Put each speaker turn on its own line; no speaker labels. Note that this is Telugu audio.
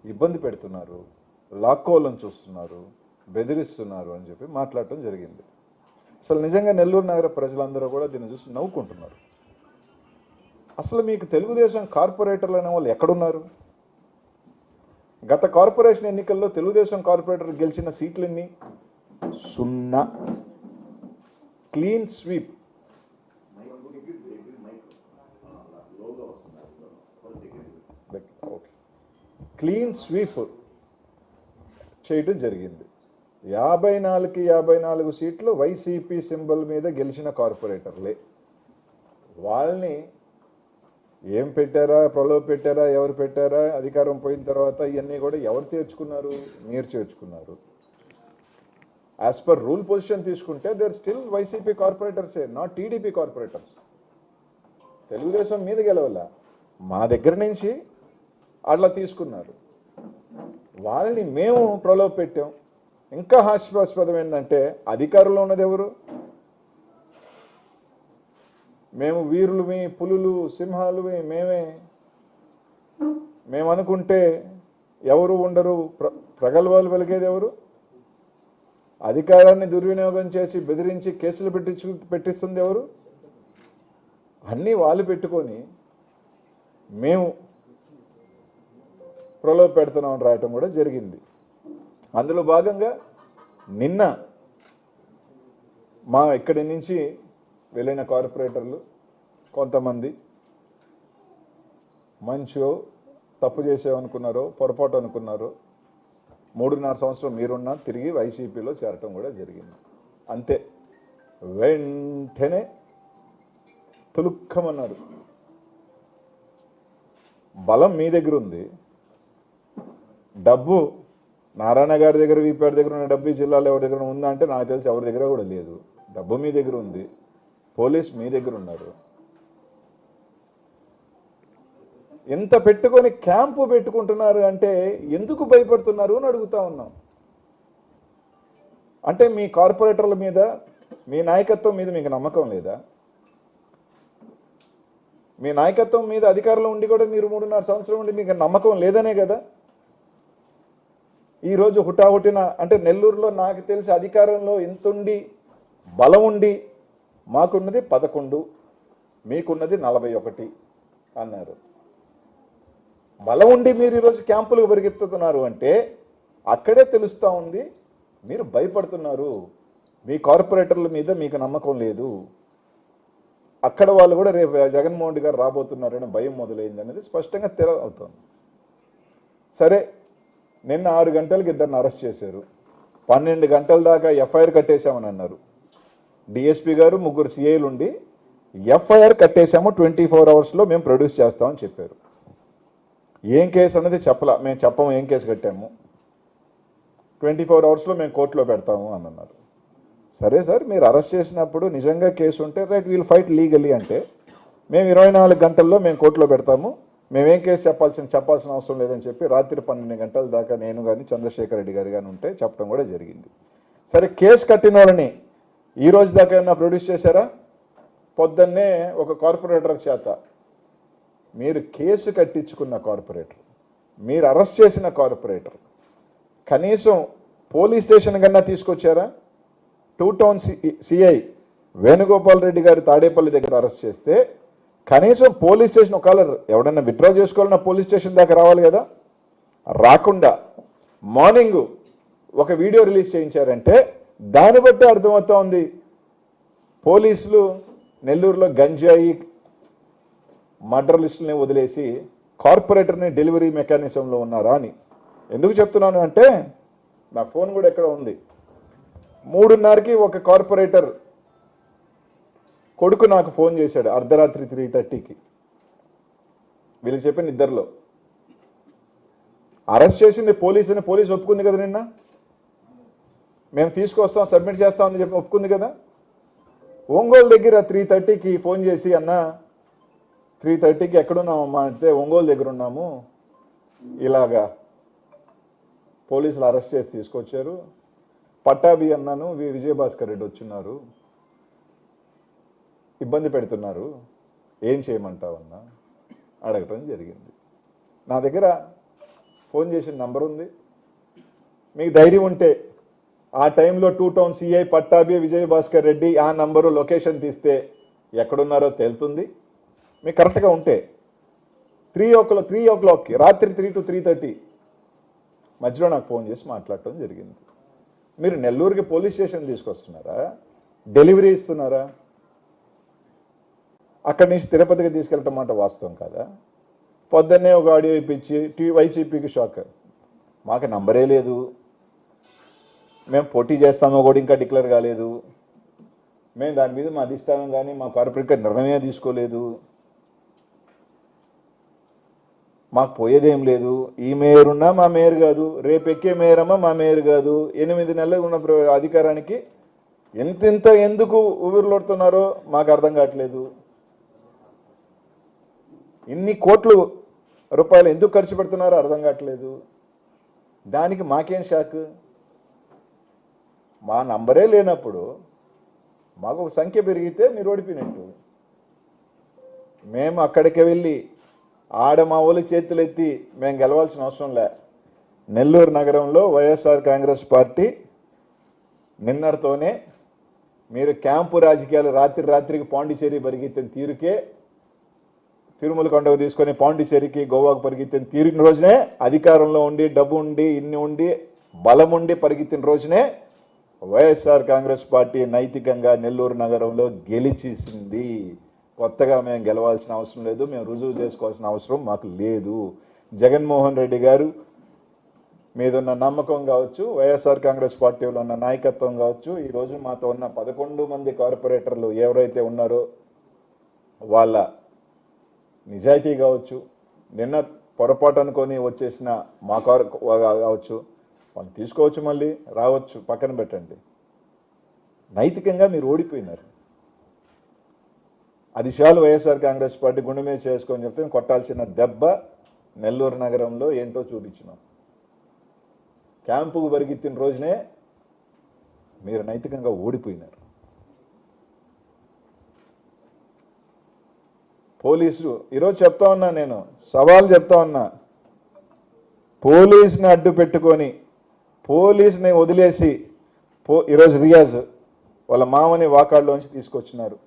ఇబ్బంది పెడుతున్నారు, లాక్కోవాలని చూస్తున్నారు, బెదిరిస్తున్నారు అని చెప్పి మాట్లాడటం జరిగింది. అసలు నిజంగా నెల్లూరు నగర ప్రజలందరూ కూడా దీన్ని చూసి నవ్వుకుంటున్నారు. అసలు మీకు తెలుగుదేశం కార్పొరేటర్లు అనే వాళ్ళు ఎక్కడున్నారు? గత కార్పొరేషన్ ఎన్నికల్లో తెలుగుదేశం కార్పొరేటర్ గెలిచిన సీట్లు ఎన్ని? 0. Clean sweep. క్లీన్ స్వీప్ చేయటం జరిగింది. 54కి 54 సీట్లు వైసీపీ సింబల్ మీద గెలిచిన కార్పొరేటర్లే. వాళ్ళని ఏం పెట్టారా, ప్రలోభ పెట్టారా, ఎవరు పెట్టారా, అధికారం పోయిన తర్వాత ఇవన్నీ కూడా ఎవరు చేర్చుకున్నారు? మీరు చేర్చుకున్నారు. యాజ్ పర్ రూల్ పొజిషన్ తీసుకుంటే దేర్ స్టిల్ వైసీపీ కార్పొరేటర్సే, నాట్ టీడీపీ కార్పొరేటర్స్. తెలుగుదేశం మీద గెలవల, మా దగ్గర నుంచి అట్లా తీసుకున్నారు. వాళ్ళని మేము ప్రలోభ పెట్టాం. ఇంకా హాస్యాస్పదం ఏంటంటే అధికారంలో ఉన్నది ఎవరు? మేము వీరులమి, పులులు, సింహాలుమి మేమే. మేము అనుకుంటే ఎవరు ఉండరు. ప్రగల్భాలు వెలిగేది ఎవరు? అధికారాన్ని దుర్వినియోగం చేసి బెదిరించి కేసులు పెట్టిస్తుంది ఎవరు? అన్నీ వాళ్ళు పెట్టుకొని మేము ప్రలోభ పెడుతున్నామని రాయటం కూడా జరిగింది. అందులో భాగంగా నిన్న మా ఇక్కడి నుంచి వెళ్ళిన కార్పొరేటర్లు కొంతమంది మంచో తప్పు చేసామనుకున్నారో, పొరపాటు అనుకున్నారో, 3.5 సంవత్సరం మీరున్నా తిరిగి వైసీపీలో చేరటం కూడా జరిగింది. అంతే, వెంటనే తులుక్కమన్నారు. బలం మీ దగ్గర ఉంది, డబ్బు నారాయణ గారి దగ్గర, వీపీఆర్ దగ్గర ఉన్న డబ్బు జిల్లాలో ఎవరి దగ్గర ఉందా అంటే నాకు తెలిసి ఎవరి దగ్గర కూడా లేదు. డబ్బు మీ దగ్గర ఉంది, పోలీస్ మీ దగ్గర ఉన్నారు. ఎంత పెట్టుకొని క్యాంపు పెట్టుకుంటున్నారు అంటే ఎందుకు భయపడుతున్నారు అని అడుగుతా ఉన్నాం. అంటే మీ కార్పొరేటర్ల మీద, మీ నాయకత్వం మీద మీకు నమ్మకం లేదా? మీ నాయకత్వం మీద అధికారంలో ఉండి కూడా మీరు 3.5 సంవత్సరం ఉండి మీకు నమ్మకం లేదనే కదా ఈరోజు హుటాహుటిన. అంటే నెల్లూరులో నాకు తెలిసి అధికారంలో ఎంతుండి బలం ఉండి మాకున్నది 11, మీకున్నది 41 అన్నారు. బలం ఉండి మీరు ఈరోజు క్యాంపులకు పరిగెత్తుతున్నారు అంటే అక్కడే తెలుస్తూ ఉంది మీరు భయపడుతున్నారు. మీ కార్పొరేటర్ల మీద మీకు నమ్మకం లేదు. అక్కడ వాళ్ళు కూడా రేపు జగన్మోహన్ రెడ్డి గారు రాబోతున్నారని భయం మొదలైంది అనేది స్పష్టంగా అవుతుంది. సరే, నిన్న 6 గంటలకు ఇద్దరిని అరెస్ట్ చేశారు. 12 గంటల దాకా ఎఫ్ఐఆర్ కట్టేశామని అన్నారు. డిఎస్పీ గారు, 3 సిఐలు ఉండి ఎఫ్ఐఆర్ కట్టేశాము, 24 అవర్స్లో మేము ప్రొడ్యూస్ చేస్తామని చెప్పారు. ఏం కేసు అన్నది చెప్పలా. మేము చెప్పము ఏం కేసు కట్టాము, 24 అవర్స్లో మేము కోర్టులో పెడతాము అని అన్నారు. సరే సార్, మీరు అరెస్ట్ చేసినప్పుడు నిజంగా కేసు ఉంటే రైట్, వీల్ ఫైట్ లీగలీ అంటే మేము 24 గంటల్లో మేము కోర్టులో పెడతాము, మేమేం కేసు చెప్పాల్సిన అవసరం లేదని చెప్పి రాత్రి 12 గంటల దాకా నేను కానీ చంద్రశేఖర్ రెడ్డి గారు కానీ ఉంటే చెప్పడం కూడా జరిగింది. సరే, కేసు కట్టిన వాళ్ళని ఈ రోజు దాకా ఏమన్నా ప్రొడ్యూస్ చేశారా? పొద్దున్నే ఒక కార్పొరేటర్ చేత, మీరు కేసు కట్టించుకున్న కార్పొరేటర్, మీరు అరెస్ట్ చేసిన కార్పొరేటర్ కనీసం పోలీస్ స్టేషన్ కన్నా తీసుకొచ్చారా? 2 టౌన్ సిఐ వేణుగోపాల్ రెడ్డి గారు తాడేపల్లి దగ్గర అరెస్ట్ చేస్తే కనీసం పోలీస్ స్టేషన్ ఒకవేళ ఎవడన్నా విత్డ్రా చేసుకోవాలన్నా పోలీస్ స్టేషన్ దాకా రావాలి కదా. రాకుండా మార్నింగ్ ఒక వీడియో రిలీజ్ చేయించారంటే దాన్ని బట్టి అర్థమవుతా ఉంది పోలీసులు నెల్లూరులో గంజాయి మర్డర్ లిస్టులని వదిలేసి కార్పొరేటర్ని డెలివరీ మెకానిజంలో ఉన్నారా అని. ఎందుకు చెప్తున్నాను అంటే నా ఫోన్ కూడా ఎక్కడ ఉంది. 3:30కి ఒక కార్పొరేటర్ కొడుకు నాకు ఫోన్ చేశాడు అర్ధరాత్రి 3:30కి. వీళ్ళు చెప్పిన ఇద్దరిలో అరెస్ట్ చేసింది పోలీస్ అని పోలీసు ఒప్పుకుంది కదా. నిన్న మేము తీసుకొస్తాం, సబ్మిట్ చేస్తామని చెప్పి ఒప్పుకుంది కదా. ఒంగోలు దగ్గర 3:30కి ఫోన్ చేసి, అన్న 3:30కి ఎక్కడున్నామమ్మా అంటే ఒంగోలు దగ్గర ఉన్నాము, ఇలాగా పోలీసులు అరెస్ట్ చేసి తీసుకొచ్చారు, పట్టాభి అన్నాను, విజయభాస్కర్ రెడ్డి వచ్చిన్నారు, ఇబ్బంది పెడుతున్నారు, ఏం చేయమంటావన్నా అడగటం జరిగింది. నా దగ్గర ఫోన్ చేసిన నంబర్ ఉంది. మీకు ధైర్యం ఉంటే ఆ టైంలో 2 టౌన్ సిఐ పట్టాభి విజయభాస్కర్ రెడ్డి ఆ నంబరు లొకేషన్ తీస్తే ఎక్కడున్నారో తేలుతుంది. మీకు కరెక్ట్గా ఉంటే 3 o'clock రాత్రి 3 to 3:30 మధ్యలో నాకు ఫోన్ చేసి మాట్లాడటం జరిగింది. మీరు నెల్లూరుకి పోలీస్ స్టేషన్ తీసుకొస్తున్నారా, డెలివరీ ఇస్తున్నారా? అక్కడి నుంచి తిరుపతికి తీసుకెళ్ళటం మాట వాస్తవం కాదా? పొద్దున్నే ఒక ఆడియో ఇప్పించి వైసీపీకి షాక్. మాకు నంబరే లేదు, మేము పోటీ చేస్తామో కూడా ఇంకా డిక్లేర్ కాలేదు, మేము దాని మీద మా అధిష్టానం కానీ మా కార్పొరేట్ నిర్ణయమే తీసుకోలేదు, మాకు పోయేదేం లేదు, ఈ మేయర్ ఉన్నా మా మేయర్ కాదు, రేపు ఎక్కే మేయర్ అమ్మ మా మేయర్ కాదు, 8 నెలలు ఉన్న అధికారానికి ఎంతెంత ఎందుకు ఊపిరిలోడుతున్నారో మాకు అర్థం కావట్లేదు. ఇన్ని కోట్ల రూపాయలు ఎందుకు ఖర్చు పెడుతున్నారో అర్థం కావట్లేదు. దానికి మాకేం షాక్? మా నంబరే లేనప్పుడు మాకు ఒక సంఖ్య పెరిగితే మీరు ఓడిపోయినట్టు. మేము అక్కడికి వెళ్ళి ఆడ మా ఊళ్ళ చేతులు ఎత్తి మేము గెలవాల్సిన అవసరం లే. నెల్లూరు నగరంలో వైఎస్ఆర్ కాంగ్రెస్ పార్టీ నిన్నటితోనే మీరు క్యాంపు రాజకీయాలు రాత్రికి పాండిచేరి పరిగెత్తిన తీరుకే, తిరుమల కొండకు తీసుకొని పాండిచేరికి గోవాకు పరిగెత్తిన తీరిన రోజునే, అధికారంలో ఉండి డబ్బు ఉండి ఇన్ని ఉండి బలం ఉండి పరిగెత్తిన రోజునే వైఎస్ఆర్ కాంగ్రెస్ పార్టీ నైతికంగా నెల్లూరు నగరంలో గెలిచేసింది. కొత్తగా మేము గెలవాల్సిన అవసరం లేదు, మేము రుజువు చేసుకోవాల్సిన అవసరం మాకు లేదు. జగన్మోహన్ రెడ్డి గారు మీదున్న నమ్మకం కావచ్చు, వైఎస్ఆర్ కాంగ్రెస్ పార్టీలో ఉన్న నాయకత్వం కావచ్చు, ఈరోజు మాతో ఉన్న 11 మంది కార్పొరేటర్లు ఎవరైతే ఉన్నారో వాళ్ళ నిజాయితీ కావచ్చు, నిన్న పొరపాటు అనుకొని వచ్చేసిన మా కావచ్చు, వాళ్ళు తీసుకోవచ్చు, మళ్ళీ రావచ్చు, పక్కన పెట్టండి. నైతికంగా మీరు ఓడిపోయినారు. అది చాలు వైఎస్ఆర్ కాంగ్రెస్ పార్టీ గుండె మీద చేసుకొని చెప్తే కొట్టాల్సిన దెబ్బ నెల్లూరు నగరంలో ఏంటో చూపించినాం. క్యాంపుకు పరిగెత్తిన రోజునే మీరు నైతికంగా ఓడిపోయినారు. పోలీసులు ఈరోజు చెప్తా ఉన్నా, నేను సవాల్ చెప్తా ఉన్నా, పోలీసుని అడ్డు పెట్టుకొని పోలీసుని వదిలేసి ఈరోజు రియాజ్ వాళ్ళ మామని వాకాళ్ళలోంచి తీసుకొచ్చినారు.